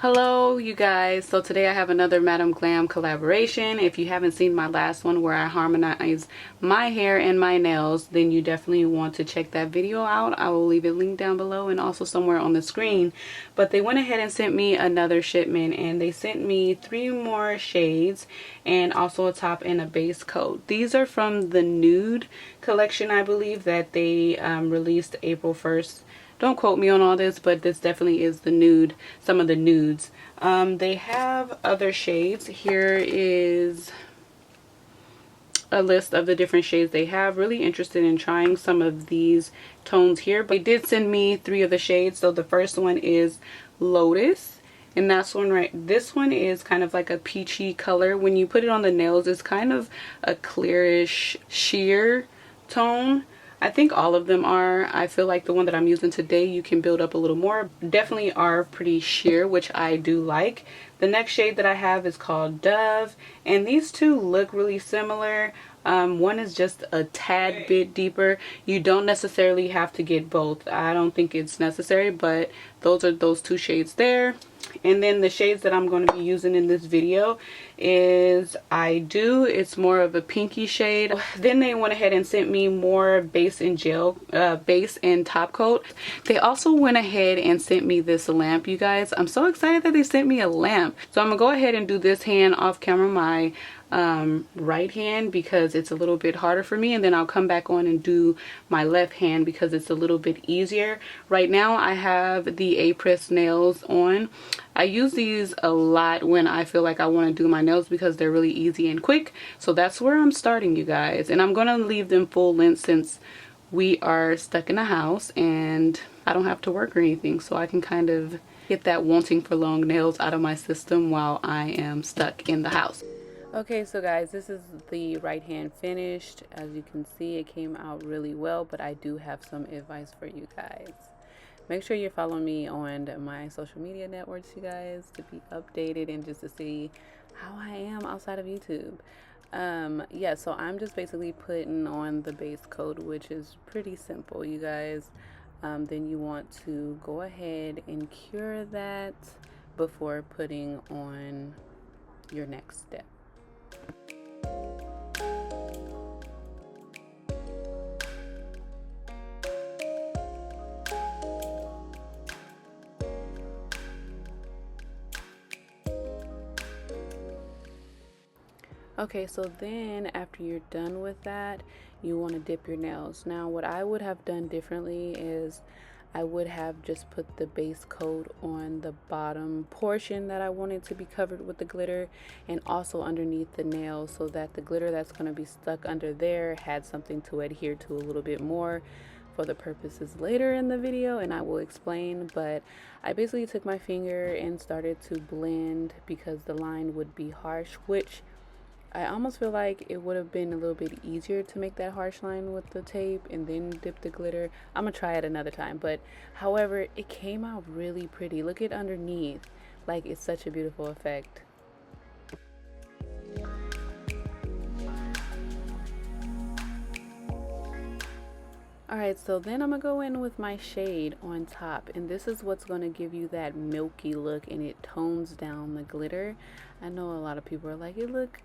Hello you guys, so today I have another Madam Glam collaboration. If you haven't seen my last one where I harmonize my hair and my nails, then you definitely want to check that video out. I will leave it linked down below and also somewhere on the screen. But they went ahead and sent me another shipment, and they sent me 3 more shades and also a top and a base coat. These are from the Nude collection, I believe, that they released April 1st. Don't quote me on all this, but this definitely is the nude, some of the nudes. They have other shades. Here is a list of the different shades they have. Really interested in trying some of these tones here. But they did send me 3 of the shades. So the first one is Lotus. And that's one this one is kind of like a peachy color. When you put it on the nails, it's kind of a clearish sheer tone. I think all of them are. I feel like the one that I'm using today, you can build up a little more. Definitely are pretty sheer, which I do like. The next shade that I have is called Dove, and these two look really similar. One is just a tad bit deeper. You don't necessarily have to get both. I don't think it's necessary, but those are those 2 shades there. And then the shades that I'm going to be using in this video is I Do. It's more of a pinky shade. Then they went ahead and sent me more base and base and top coat. They also went ahead and sent me this lamp, you guys. I'm so excited that they sent me a lamp. So I'm gonna go ahead and do this hand off camera, my right hand, because it's a little bit harder for me, and then I'll come back on and do my left hand because it's a little bit easier. Right now I have the A-Press nails on. I use these a lot when I feel like I want to do my nails because they're really easy and quick. So that's where I'm starting, you guys, and I'm gonna leave them full length since we are stuck in the house and I don't have to work or anything, so I can kind of get that wanting for long nails out of my system while I am stuck in the house. Okay, so guys, this is the right hand finished. As you can see, it came out really well, but I do have some advice for you guys. Make sure you're following me on my social media networks, you guys, to be updated and just to see how I am outside of YouTube. Yeah, so I'm just basically putting on the base coat, which is pretty simple, you guys. Then you want to go ahead and cure that before putting on your next step. Okay, so then after you're done with that, you want to dip your nails. Now, what I would have done differently is I would have just put the base coat on the bottom portion that I wanted to be covered with the glitter, and also underneath the nails, so that the glitter that's going to be stuck under there had something to adhere to a little bit more for the purposes later in the video, and I will explain. But I basically took my finger and started to blend because the line would be harsh, which I almost feel like it would have been a little bit easier to make that harsh line with the tape and then dip the glitter. I'm gonna try it another time, but however, it came out really pretty. Look at underneath, like it's such a beautiful effect. Alright, so then I'm gonna go in with my shade on top, and this is what's gonna give you that milky look, and it tones down the glitter. I know a lot of people are like, it look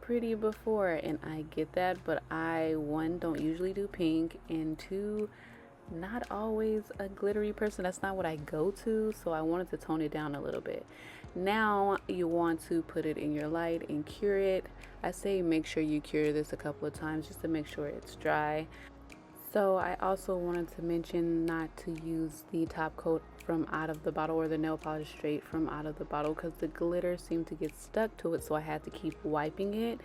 pretty before, and I get that, but I, 1, don't usually do pink, and 2, not always a glittery person. That's not what I go to, so I wanted to tone it down a little bit. Now you want to put it in your light and cure it. I say make sure you cure this a couple of times just to make sure it's dry. So I also wanted to mention not to use the top coat from out of the bottle or the nail polish straight from out of the bottle because the glitter seemed to get stuck to it, so I had to keep wiping it.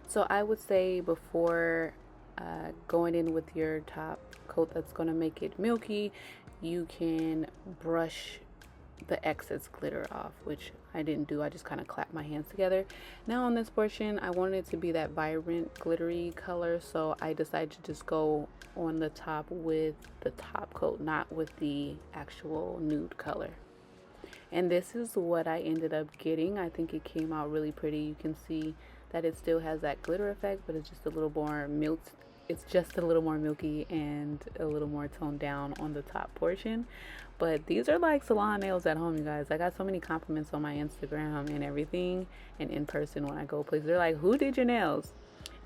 So I would say before going in with your top coat that's going to make it milky, you can brush the excess glitter off, which I didn't do. I just kind of clapped my hands together. Now on this portion, I wanted it to be that vibrant glittery color, so I decided to just go on the top with the top coat, not with the actual nude color. And this is what I ended up getting. I think it came out really pretty. You can see that it still has that glitter effect, but it's just a little more it's just a little more milky and a little more toned down on the top portion. But these are like salon nails at home, you guys. I got so many compliments on my Instagram and everything, and in person when I go places. They're like, who did your nails?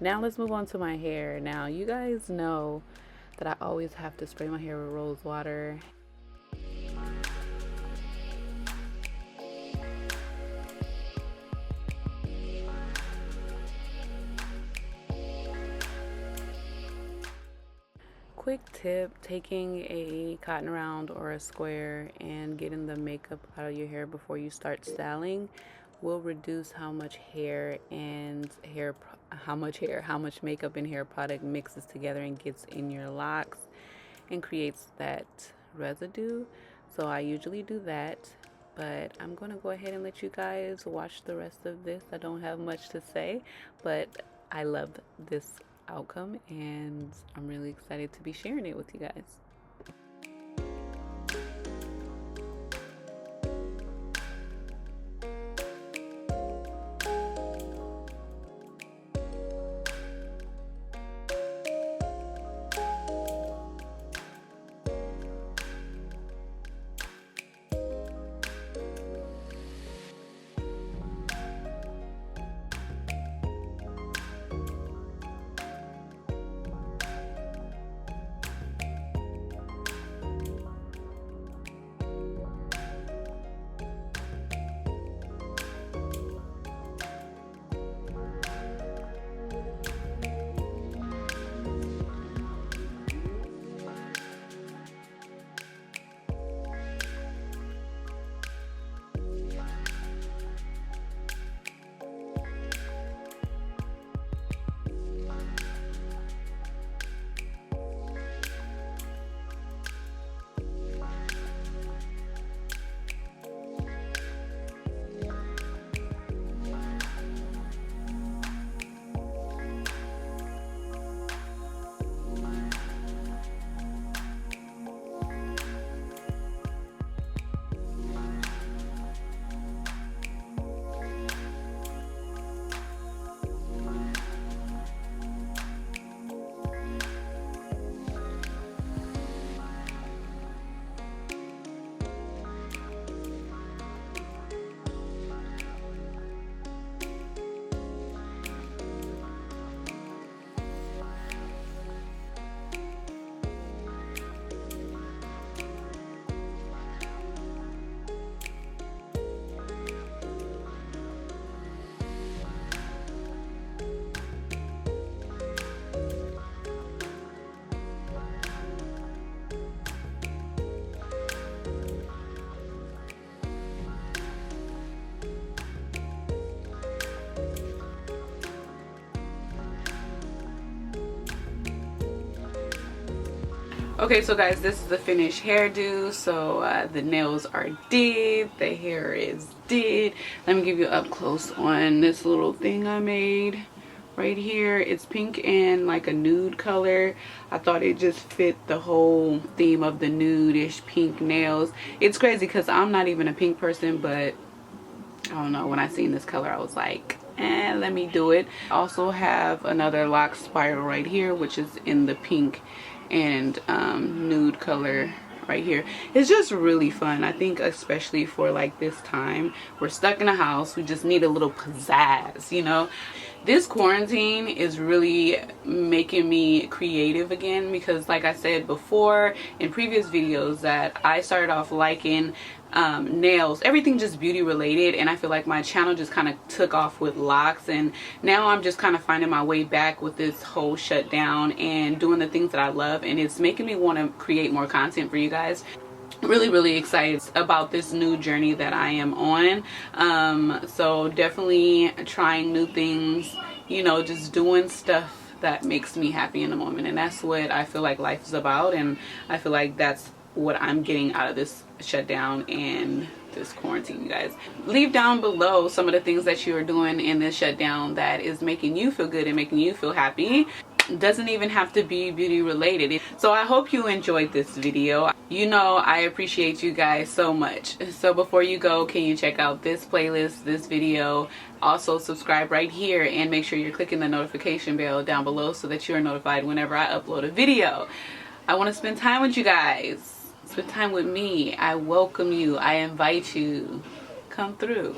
Now let's move on to my hair. Now you guys know that I always have to spray my hair with rose water. Quick tip, taking a cotton round or a square and getting the makeup out of your hair before you start styling will reduce how much how much makeup and hair product mixes together and gets in your locks and creates that residue. So I usually do that, but I'm going to go ahead and let you guys watch the rest of this. I don't have much to say, but I love this outcome and I'm really excited to be sharing it with you guys. Okay, so guys, this is the finished hairdo. So the nails are did, the hair is did. Let me give you up close on this little thing I made right here. It's pink and like a nude color. I thought it just fit the whole theme of the nude-ish pink nails. It's crazy because I'm not even a pink person, but I don't know, when I seen this color I was like, let me do it. I also have another lock spiral right here, which is in the pink and nude color right here. It's just really fun. I think especially for like this time, we're stuck in a house, we just need a little pizzazz, you know. This quarantine is really making me creative again, because like I said before in previous videos that I started off liking nails, everything just beauty related, and I feel like my channel just kind of took off with locks, and now I'm just kind of finding my way back with this whole shutdown and doing the things that I love, and it's making me want to create more content for you guys. Really excited about this new journey that I am on. So definitely trying new things, you know, just doing stuff that makes me happy in the moment, and that's what I feel like life is about, and I feel like that's what I'm getting out of this shutdown and this quarantine. You guys, leave down below some of the things that you are doing in this shutdown that is making you feel good and making you feel happy. doesn't even have to be beauty related. So I hope you enjoyed this video. You know I appreciate you guys so much. So before you go, can you check out this playlist, this video? Also subscribe right here and make sure you're clicking the notification bell down below so that you're notified whenever I upload a video. I want to spend time with you guys. Spend time with me. I welcome you. I invite you. Come through.